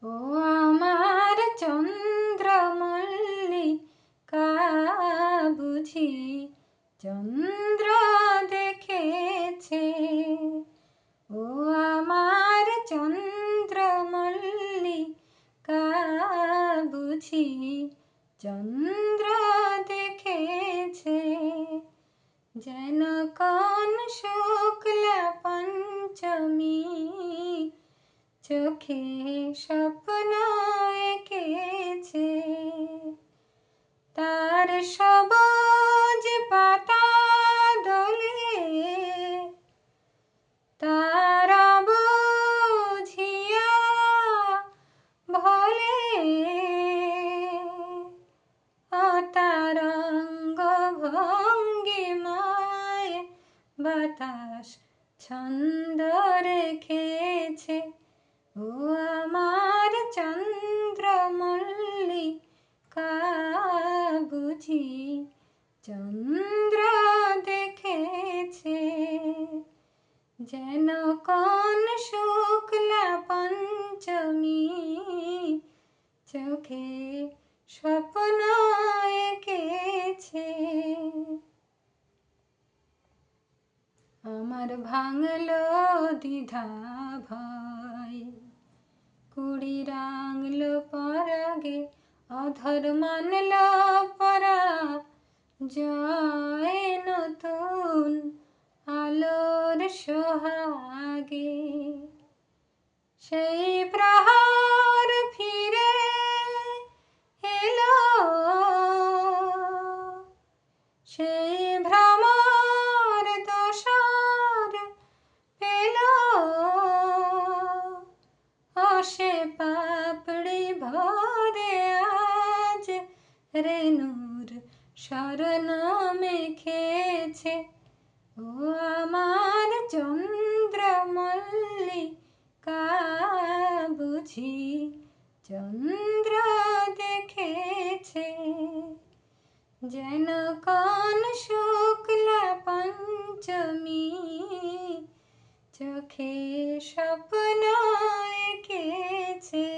ও আমার চন্দ্রমল্লিকা বুঝি চন্দ্র দেখেছে। ও আমার চন্দ্রমল্লিকা বুঝি চন্দ্র দেখেছে। যেন কোন শুক্লা পঞ্চমী চোখে স্বপ্ন এঁকেছে। তার সবুজ পাতা দোলে তার বুঝিয়া ভোলে। ও তার অঙ্গ ভঙ্গিমায় বাতাস ছন্দ রেখেছে। ও আমার চন্দ্রমল্লিকা বুঝি চন্দ্র দেখেছে। যেন কোন শুক্লা পঞ্চমী চোখে স্বপ্ন এঁকেছে। আমার ভাঙলো দ্বিধা ভয়, কুড়ি রাঙলো পরাগে, অধর মানলো পরা জয়। নতুন আলোর সোহাগে সেই প্রহার ফিরে এলো, সেই ভ্রমর দোসর পেল। ও সে পাপড়ি ভরে আজ রেণুর শরণ মেখেছে। ও আমার চন্দ্রমল্লিকা বুঝি চন্দ্র দেখেছে। যেন কোন শুক্লা পঞ্চমী চোখে স্বপ্ন এঁকেছে।